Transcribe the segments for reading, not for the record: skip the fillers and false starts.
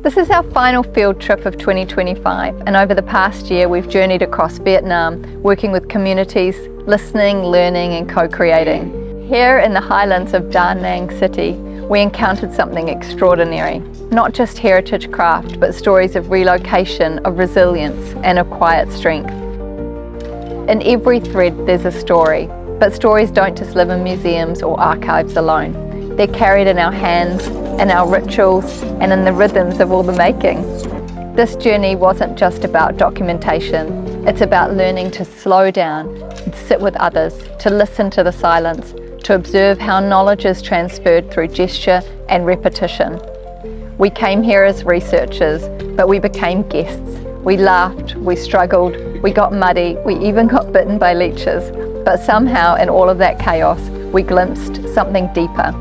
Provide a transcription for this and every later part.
This is our final field trip of 2025, and over the past year we've journeyed across Vietnam, working with communities, listening, learning and co-creating. Here in the Highlands of Da Nang City, we encountered something extraordinary. Not just heritage craft, but stories of relocation, of resilience and of quiet strength. In every thread there's a story, but stories don't just live in museums or archives alone. They're carried in our hands, in our rituals and in the rhythms of all the making. This journey wasn't just about documentation, it's about learning to slow down and sit with others, to listen to the silence, to observe how knowledge is transferred through gesture and repetition. We came here as researchers, but we became guests. We laughed, we struggled, we got muddy, we even got bitten by leeches. But somehow in all of that chaos, we glimpsed something deeper.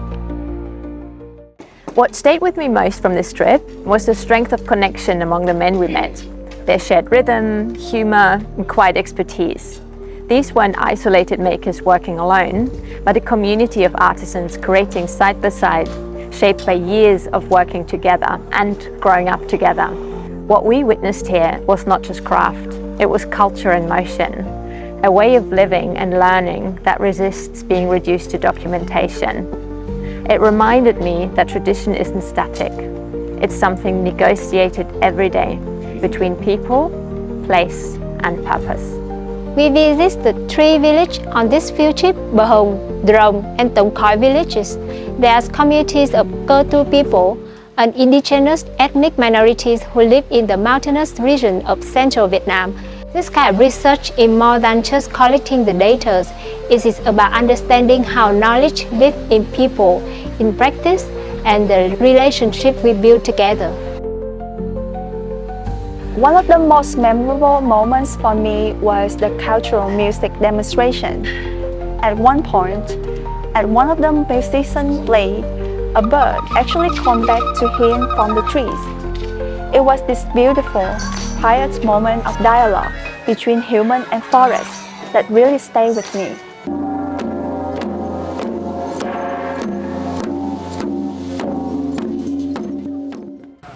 What stayed with me most from this trip was the strength of connection among the men we met. Their shared rhythm, humour and quiet expertise. These weren't isolated makers working alone, but a community of artisans creating side by side, shaped by years of working together and growing up together. What we witnessed here was not just craft, it was culture in motion, a way of living and learning that resists being reduced to documentation. It reminded me that tradition isn't static. It's something negotiated every day between people, place and purpose. We visited 3 villages on this field trip: Bahong, Drong and Tông Khoi villages. There's communities of Cơ Tu people, and indigenous ethnic minorities who live in the mountainous region of central Vietnam. This kind of research is more than just collecting the data. It is about understanding how knowledge lives in people, in practice, and the relationship we build together. One of the most memorable moments for me was the cultural music demonstration. At one point, at one of the musicians played, a bird actually called back to him from the trees. It was this beautiful, quiet moment of dialogue between human and forest that really stayed with me.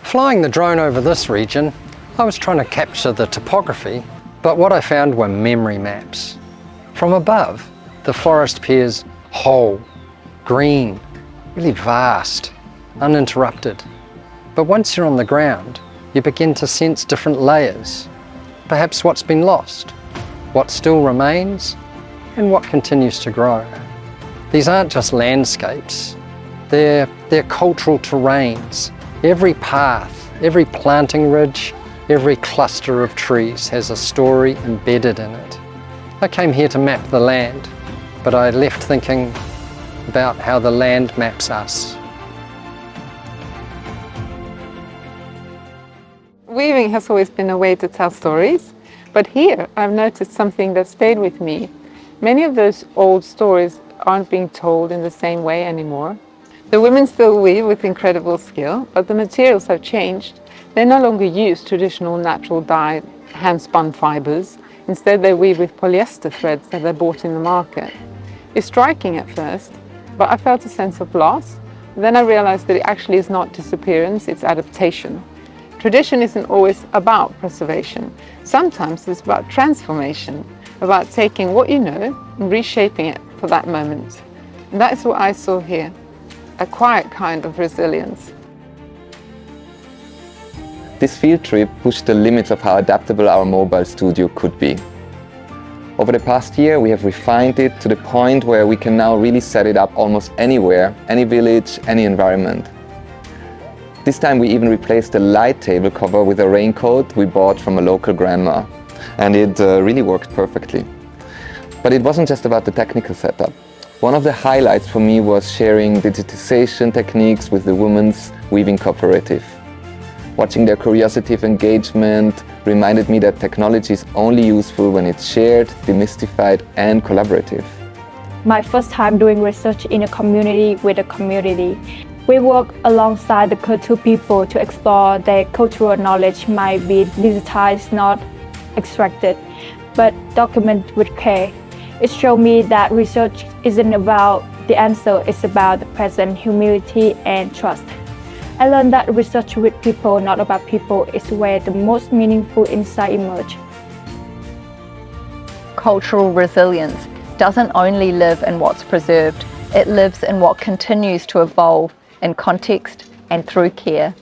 Flying the drone over this region, I was trying to capture the topography, but what I found were memory maps. From above, the forest appears whole, green, really vast, uninterrupted. But once you're on the ground, you begin to sense different layers. Perhaps what's been lost, what still remains, and what continues to grow. These aren't just landscapes, they're cultural terrains. Every path, every planting ridge, every cluster of trees has a story embedded in it. I came here to map the land, but I left thinking about how the land maps us. Weaving has always been a way to tell stories, but here I've noticed something that stayed with me. Many of those old stories aren't being told in the same way anymore. The women still weave with incredible skill, but the materials have changed. They no longer use traditional natural dyed, hand-spun fibers. Instead, they weave with polyester threads that they bought in the market. It's striking at first, but I felt a sense of loss. Then I realized that it actually is not disappearance, it's adaptation. Tradition isn't always about preservation. Sometimes it's about transformation, about taking what you know and reshaping it for that moment. And that is what I saw here, a quiet kind of resilience. This field trip pushed the limits of how adaptable our mobile studio could be. Over the past year, we have refined it to the point where we can now really set it up almost anywhere, any village, any environment. This time we even replaced the light table cover with a raincoat we bought from a local grandma, and it really worked perfectly. But it wasn't just about the technical setup. One of the highlights for me was sharing digitization techniques with the Women's Weaving Cooperative. Watching their curiosity of engagement reminded me that technology is only useful when it's shared, demystified and collaborative. My first time doing research in a community with a community. We work alongside the Cơ Tu people to explore their cultural knowledge might be digitized, not extracted, but documented with care. It showed me that research isn't about the answer, it's about the present, humility and trust. I learned that research with people, not about people, is where the most meaningful insight emerge. Cultural resilience doesn't only live in what's preserved, it lives in what continues to evolve in context and through care.